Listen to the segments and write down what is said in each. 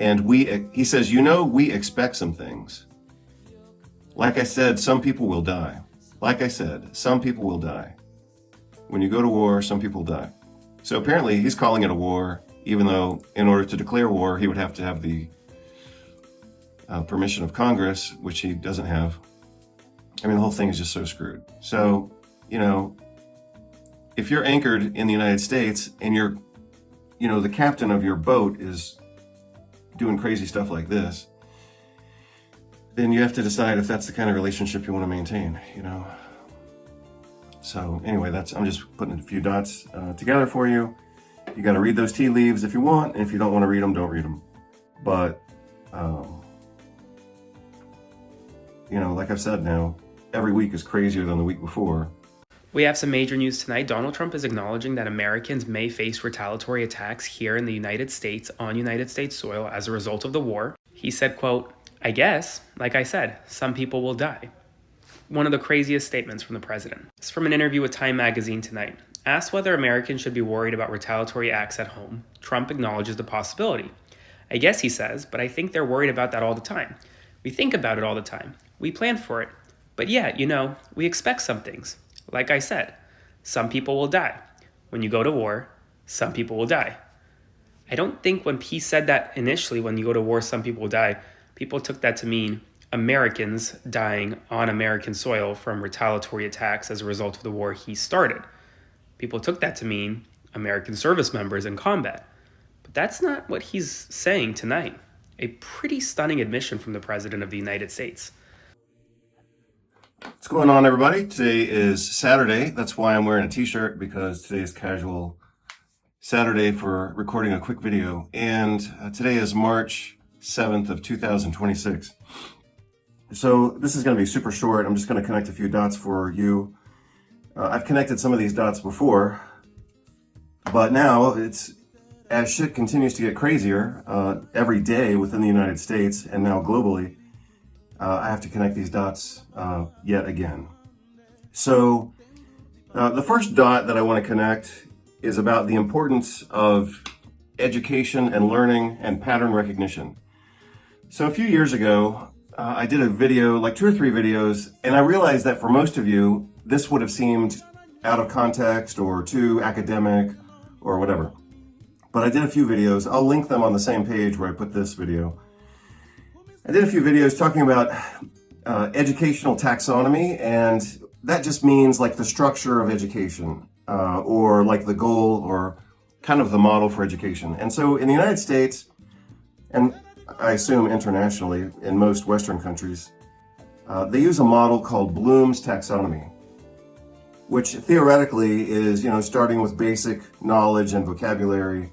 And he says, we expect some things. Like I said, some people will die. Like I said, some people will die. When you go to war, some people die. So apparently he's calling it a war, even though in order to declare war, he would have to have the permission of Congress, which he doesn't have. I mean, the whole thing is just so screwed. So, if you're anchored in the United States and the captain of your boat is doing crazy stuff like this, then you have to decide if that's the kind of relationship you want to maintain, So anyway, I'm just putting a few dots together for you. You got to read those tea leaves if you want. And if you don't want to read them, don't read them. But, like I've said now, every week is crazier than the week before. We have some major news tonight. Donald Trump is acknowledging that Americans may face retaliatory attacks here in the United States on United States soil as a result of the war. He said, quote, "I guess, like I said, some people will die." One of the craziest statements from the president. It's from an interview with Time magazine tonight. Asked whether Americans should be worried about retaliatory acts at home, Trump acknowledges the possibility. "I guess," he says, "but I think they're worried about that all the time. We think about it all the time. We plan for it. But yeah, we expect some things. Like I said, some people will die. When you go to war, some people will die." I don't think when he said that initially, when you go to war, some people will die, people took that to mean Americans dying on American soil from retaliatory attacks as a result of the war he started. People took that to mean American service members in combat. But that's not what he's saying tonight. A pretty stunning admission from the President of the United States. What's going on, everybody? Today is Saturday. That's why I'm wearing a t-shirt, because today is casual Saturday for recording a quick video. And today is March 7th of 2026. So this is going to be super short. I'm just going to connect a few dots for you. I've connected some of these dots before, but now as shit continues to get crazier every day within the United States and now globally, I have to connect these dots yet again. So the first dot that I want to connect is about the importance of education and learning and pattern recognition. So a few years ago, I did a video, like 2 or 3 videos, and I realized that for most of you, this would have seemed out of context or too academic or whatever. But I did a few videos. I'll link them on the same page where I put this video. I did a few videos talking about educational taxonomy, and that just means like the structure of education, or like the goal or kind of the model for education. And so in the United States, and I assume internationally in most Western countries, they use a model called Bloom's taxonomy, which theoretically is, starting with basic knowledge and vocabulary,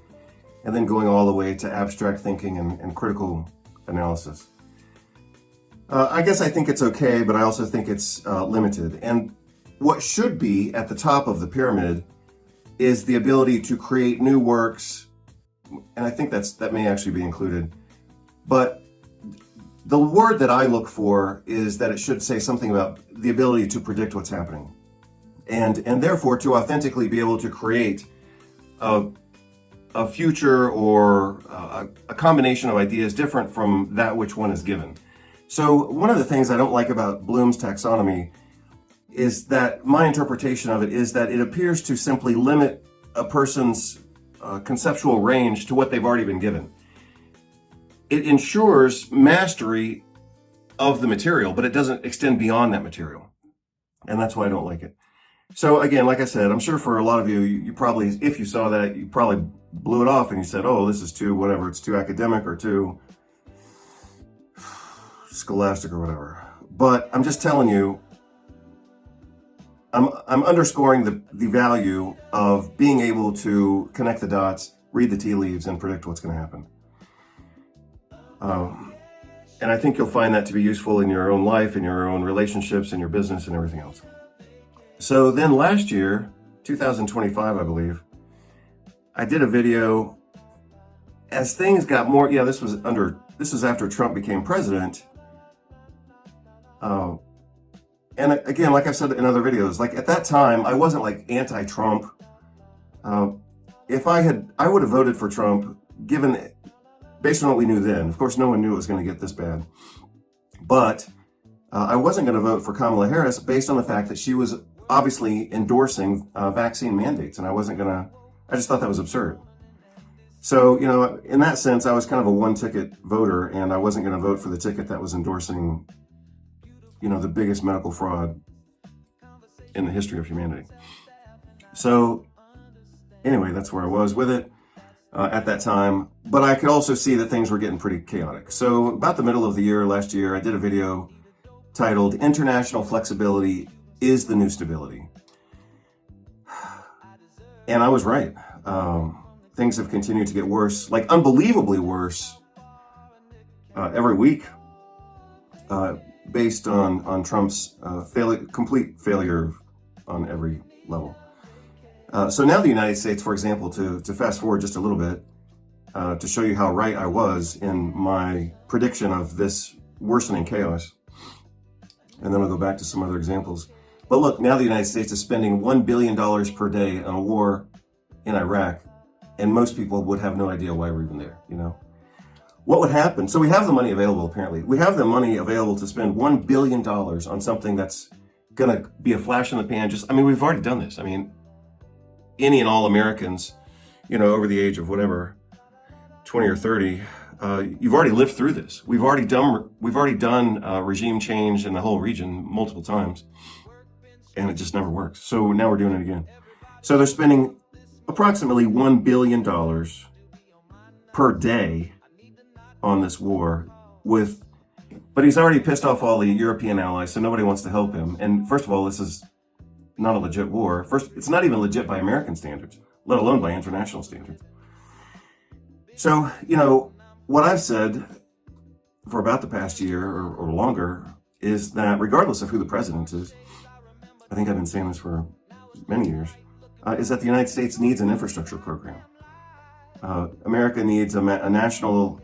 and then going all the way to abstract thinking and critical analysis. I guess I think it's okay, but I also think it's limited. And what should be at the top of the pyramid is the ability to create new works, and I think that may actually be included. But the word that I look for is that it should say something about the ability to predict what's happening, and therefore to authentically be able to create a future or a combination of ideas different from that which one is given. So one of the things I don't like about Bloom's taxonomy is that my interpretation of it is that it appears to simply limit a person's conceptual range to what they've already been given. It ensures mastery of the material, but it doesn't extend beyond that material. And that's why I don't like it. So again, like I said, I'm sure for a lot of you, you probably, if you saw that, you probably blew it off and you said, oh, this is too, whatever, it's too academic or too scholastic or whatever. But I'm just telling you, I'm underscoring the value of being able to connect the dots, read the tea leaves, and predict what's going to happen. And I think you'll find that to be useful in your own life, in your own relationships, in your business, and everything else. So then last year, 2025, I believe, I did a video as things got more, this was after Trump became president. And again, like I've said in other videos, like at that time, I wasn't like anti-Trump. I would have voted for Trump given based on what we knew then. Of course, no one knew it was going to get this bad. But I wasn't going to vote for Kamala Harris based on the fact that she was obviously endorsing vaccine mandates. And I just thought that was absurd. So, in that sense, I was kind of a one-ticket voter, and I wasn't going to vote for the ticket that was endorsing, the biggest medical fraud in the history of humanity. So, anyway, that's where I was with it at that time. But I could also see that things were getting pretty chaotic. So, about the middle of the year, last year, I did a video titled, "International Flexibility is the New Stability." And I was right. Things have continued to get worse, like unbelievably worse, every week, based on Trump's complete failure on every level. So now the United States, for example, to fast forward just a little bit, to show you how right I was in my prediction of this worsening chaos, and then I'll go back to some other examples. But look, now the United States is spending $1 billion per day on a war in Iraq. And most people would have no idea why we're even there, What would happen? So we have the money available, apparently. We have the money available to spend $1 billion on something that's going to be a flash in the pan. We've already done this. Any and all Americans, over the age of whatever, 20 or 30, you've already lived through this. We've already done regime change in the whole region multiple times, and it just never works. So now we're doing it again. So they're spending approximately $1 billion per day on this war but he's already pissed off all the European allies, so nobody wants to help him. And first of all, this is not a legit war. First, it's not even legit by American standards, let alone by international standards. So, what I've said for about the past year or longer is that regardless of who the president is, I think I've been saying this for many years, is that the United States needs an infrastructure program. America needs a national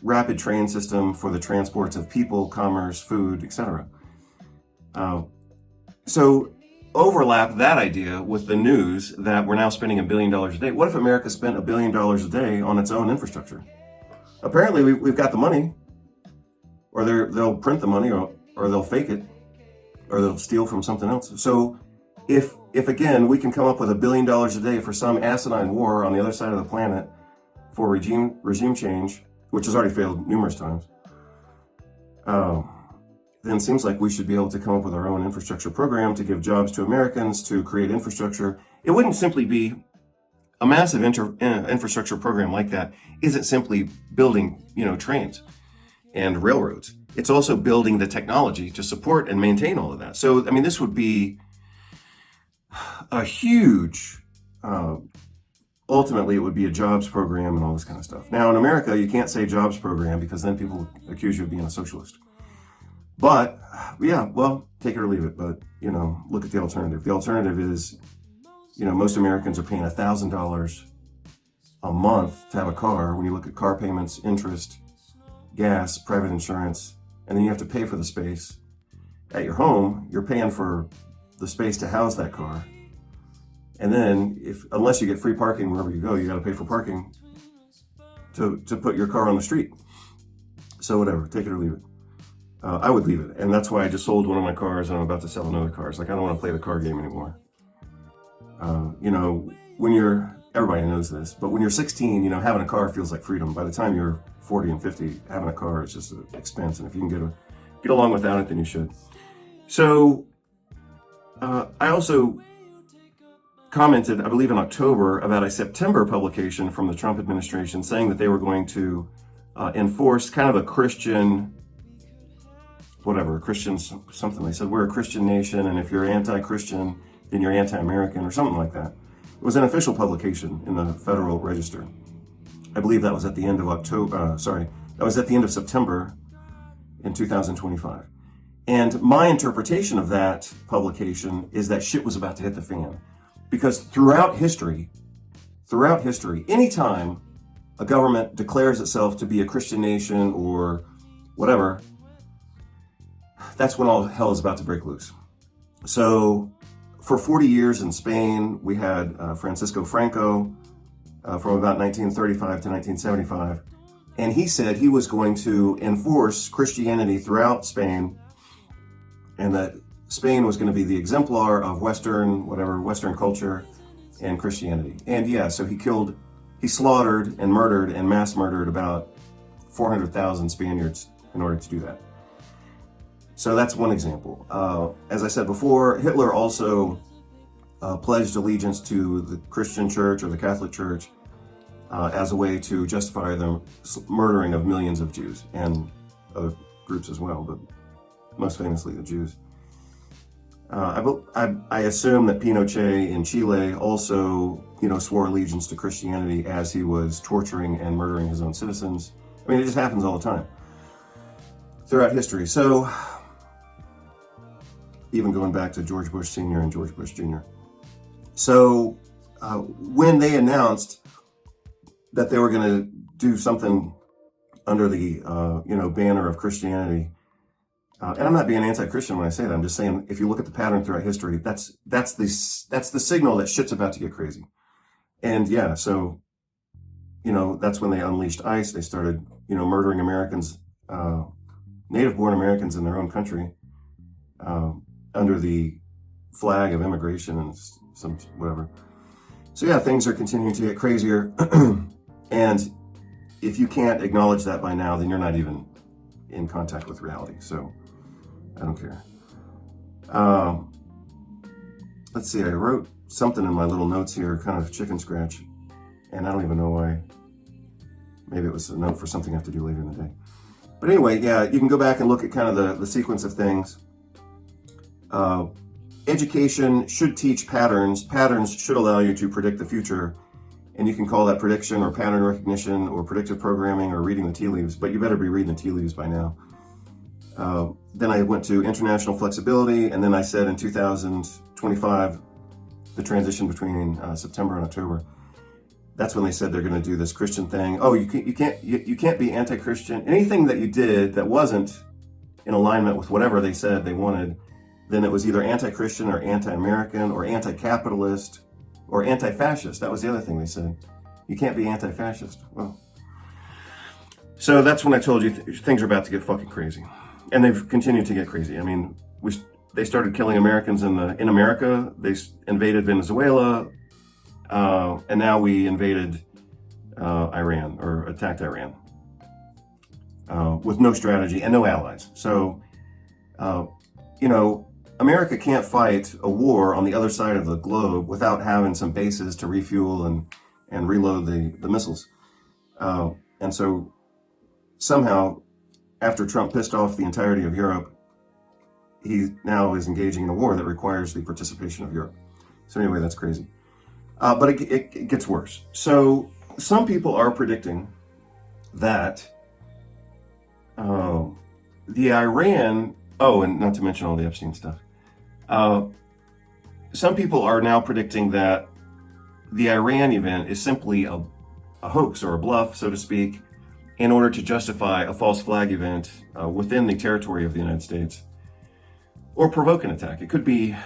rapid train system for the transports of people, commerce, food, etc. So overlap that idea with the news that we're now spending $1 billion a day. What if America spent $1 billion a day on its own infrastructure? Apparently we've got the money, or they'll print the money, or they'll fake it, or they'll steal from something else. So if again, we can come up with $1 billion a day for some asinine war on the other side of the planet for regime change, which has already failed numerous times, then it seems like we should be able to come up with our own infrastructure program to give jobs to Americans, to create infrastructure. It wouldn't simply be a massive infrastructure program like that isn't simply building, trains and railroads. It's also building the technology to support and maintain all of that. So, this would be a huge, ultimately it would be a jobs program and all this kind of stuff. Now in America, you can't say jobs program because then people accuse you of being a socialist. But yeah, well, take it or leave it. But, look at the alternative. The alternative is, most Americans are paying $1,000 a month to have a car. When you look at car payments, interest, gas, private insurance, and then you have to pay for the space at your home, you're paying for the space to house that car. And then unless you get free parking wherever you go, you got to pay for parking to put your car on the street. So whatever, take it or leave it. I would leave it. And that's why I just sold one of my cars and I'm about to sell another car. It's like, I don't want to play the car game anymore. Everybody knows this, but when you're 16, having a car feels like freedom. By the time you're 40 and 50, having a car is just an expense. And if you can get along without it, then you should. So, I also commented, I believe in October, about a September publication from the Trump administration saying that they were going to enforce kind of a Christian something. They said, we're a Christian nation, and if you're anti-Christian, then you're anti-American, or something like that. It was an official publication in the Federal Register. I believe that was at the end of that was at the end of September in 2025. And my interpretation of that publication is that shit was about to hit the fan. Because throughout history, anytime a government declares itself to be a Christian nation or whatever, that's when all hell is about to break loose. So for 40 years in Spain, we had Francisco Franco from about 1935 to 1975. And he said he was going to enforce Christianity throughout Spain, and that Spain was going to be the exemplar of Western culture and Christianity. And yeah, so he slaughtered and murdered and mass murdered about 400,000 Spaniards in order to do that. So that's one example. As I said before, Hitler also pledged allegiance to the Christian church or the Catholic church as a way to justify the murdering of millions of Jews and other groups as well, but most famously the Jews. I assume that Pinochet in Chile also, swore allegiance to Christianity as he was torturing and murdering his own citizens. I mean, it just happens all the time throughout history. So, even going back to George Bush Sr. and George Bush Jr. So, when they announced that they were going to do something under the, banner of Christianity, and I'm not being anti-Christian when I say that. I'm just saying, if you look at the pattern throughout history, that's the signal that shit's about to get crazy. And yeah, so, that's when they unleashed ICE. They started, murdering Americans, native-born Americans in their own country, under the flag of immigration and some whatever. So yeah, things are continuing to get crazier. And if you can't acknowledge that by now, then you're not even in contact with reality. So I don't care. Let's see, I wrote something in my little notes here, kind of chicken scratch, and I don't even know why. Maybe it was a note for something I have to do later in the day. But anyway, yeah, you can go back and look at kind of the sequence of things. Education should teach patterns. Patterns should allow you to predict the future. And you can call that prediction or pattern recognition or predictive programming or reading the tea leaves, but you better be reading the tea leaves by now. Then I went to international flexibility, and then I said in 2025, the transition between September and October, that's when they said they're going to do this Christian thing. Oh, you can't be anti-Christian. Anything that you did that wasn't in alignment with whatever they said they wanted, then it was either anti-Christian or anti-American or anti-capitalist or anti-fascist. That was the other thing they said. You can't be anti-fascist. Well, so that's when I told you things are about to get fucking crazy. And they've continued to get crazy. I mean, they started killing Americans in America. They invaded Venezuela. And now we invaded Iran, or attacked Iran, with no strategy and no allies. So, America can't fight a war on the other side of the globe without having some bases to refuel and reload the missiles. And so somehow, after Trump pissed off the entirety of Europe, he now is engaging in a war that requires the participation of Europe. So anyway, that's crazy. But it gets worse. So some people are predicting that the Iran, and not to mention all the Epstein stuff, some people are now predicting that the Iran event is simply a hoax or a bluff, so to speak, in order to justify a false flag event within the territory of the United States, or provoke an attack. It could be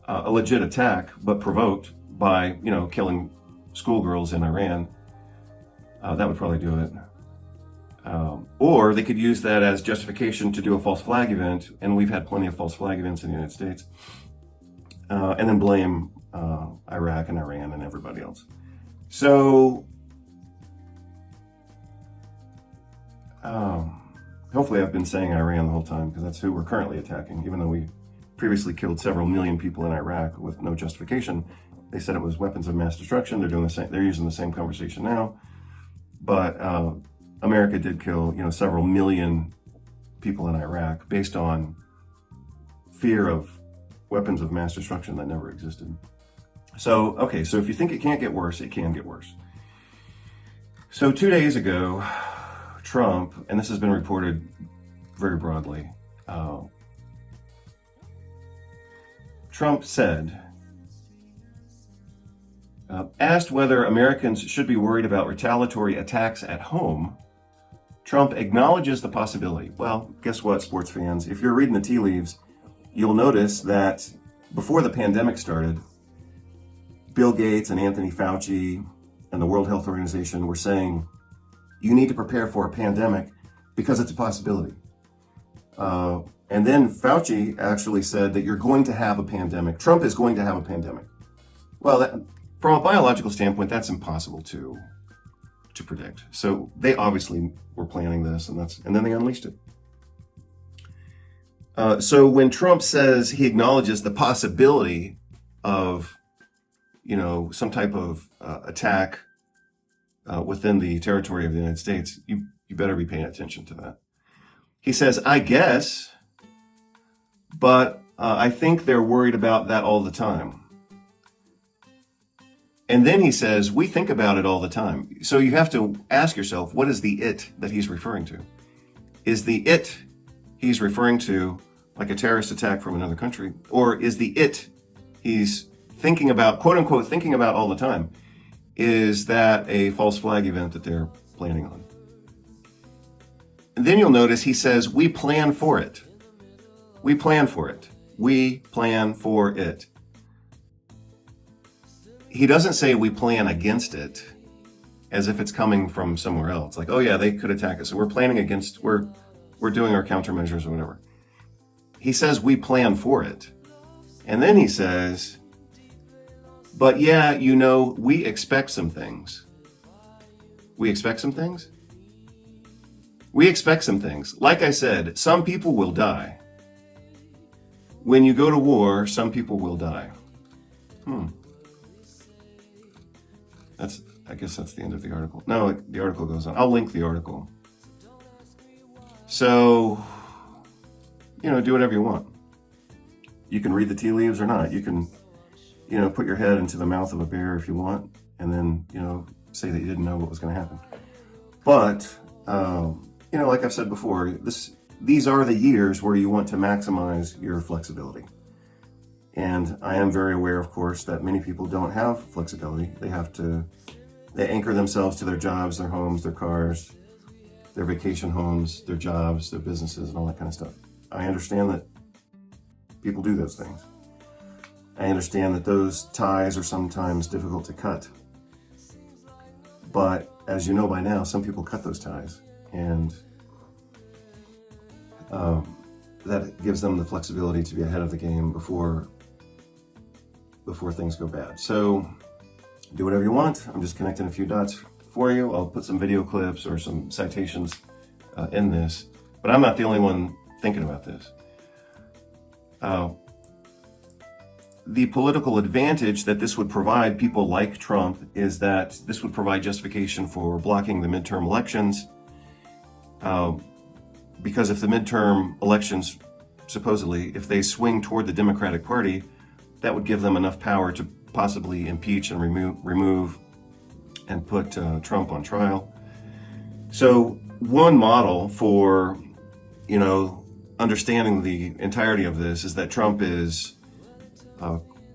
a legit attack, but provoked by, killing schoolgirls in Iran. That would probably do it. Or they could use that as justification to do a false flag event, and we've had plenty of false flag events in the United States, and then blame Iraq and Iran and everybody else. So, hopefully I've been saying Iran the whole time, because that's who we're currently attacking, even though we previously killed several million people in Iraq with no justification. They said it was weapons of mass destruction. They're doing the same. They're using the same conversation now, but America did kill, several million people in Iraq based on fear of weapons of mass destruction that never existed. So, okay, so if you think it can't get worse, it can get worse. So 2 days ago, Trump, and this has been reported very broadly, Trump said, asked whether Americans should be worried about retaliatory attacks at home, Trump acknowledges the possibility. Well, guess what, sports fans? If you're reading the tea leaves, you'll notice that before the pandemic started, Bill Gates and Anthony Fauci and the World Health Organization were saying you need to prepare for a pandemic because it's a possibility. And then Fauci actually said that you're going to have a pandemic. Trump is going to have a pandemic. Well, from a biological standpoint, that's impossible to predict. So they obviously were planning this, and then they unleashed it. So when Trump says he acknowledges the possibility of, some type of attack within the territory of the United States, you better be paying attention to that. He says, I guess, but I think they're worried about that all the time. And then he says, we think about it all the time. So you have to ask yourself, what is the it that he's referring to? Is the it he's referring to like a terrorist attack from another country? Or is the it he's thinking about, quote unquote, thinking about all the time, is that a false flag event that they're planning on? And then you'll notice he says, we plan for it. We plan for it. We plan for it. He doesn't say we plan against it as if it's coming from somewhere else. Like, oh yeah, they could attack us. So we're planning against, we're doing our countermeasures or whatever. He says we plan for it. And then he says, but yeah, we expect some things. We expect some things? We expect some things. Like I said, some people will die. When you go to war, some people will die. I guess that's the end of the article. No, the article goes on. I'll link the article. So, do whatever you want. You can read the tea leaves or not. You can, put your head into the mouth of a bear if you want, and then, say that you didn't know what was going to happen. But, like I've said before, these are the years where you want to maximize your flexibility. And I am very aware, of course, that many people don't have flexibility. They anchor themselves to their jobs, their homes, their cars, their vacation homes, their jobs, their businesses, and all that kind of stuff. I understand that people do those things. I understand that those ties are sometimes difficult to cut. But as you know by now, some people cut those ties, and that gives them the flexibility to be ahead of the game before things go bad. So do whatever you want. I'm just connecting a few dots for you. I'll put some video clips or some citations in this, but I'm not the only one thinking about this. The political advantage that this would provide people like Trump is that this would provide justification for blocking the midterm elections. Because if the midterm elections, supposedly, if they swing toward the Democratic Party, that would give them enough power to possibly impeach and remove and put Trump on trial. So one model for, understanding the entirety of this is that Trump is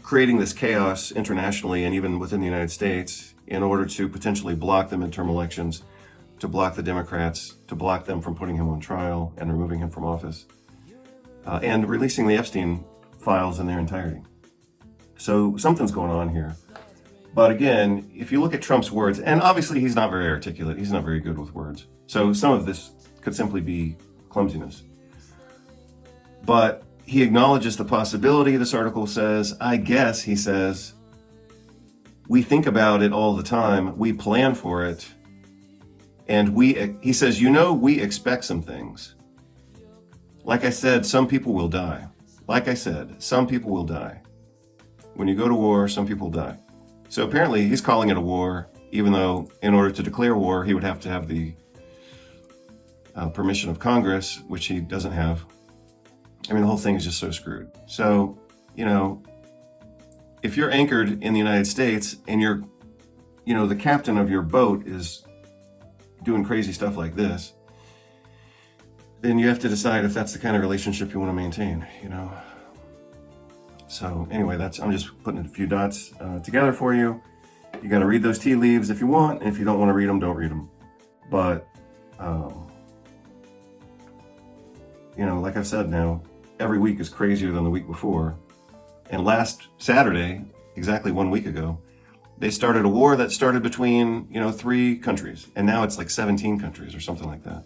creating this chaos internationally and even within the United States in order to potentially block the midterm elections, to block the Democrats, to block them from putting him on trial and removing him from office, and releasing the Epstein files in their entirety. So something's going on here. But again, if you look at Trump's words, and obviously he's not very articulate, he's not very good with words. So some of this could simply be clumsiness. But he acknowledges the possibility, this article says. I guess, he says, we think about it all the time, we plan for it, and he says, we expect some things. Like I said, some people will die. Like I said, some people will die. When you go to war, some people die. So apparently he's calling it a war, even though in order to declare war, he would have to have the permission of Congress, which he doesn't have. I mean, the whole thing is just so screwed. So, if you're anchored in the United States and you're, the captain of your boat is doing crazy stuff like this, then you have to decide if that's the kind of relationship you want to maintain, So anyway, I'm just putting a few dots together for you. You got to read those tea leaves if you want. And if you don't want to read them, don't read them. But, like I've said now, every week is crazier than the week before. And last Saturday, exactly 1 week ago, They started a war that started between, 3 countries, and now it's like 17 countries or something like that.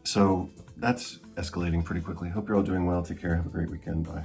So that's escalating pretty quickly. Hope you're all doing well. Take care. Have a great weekend. Bye.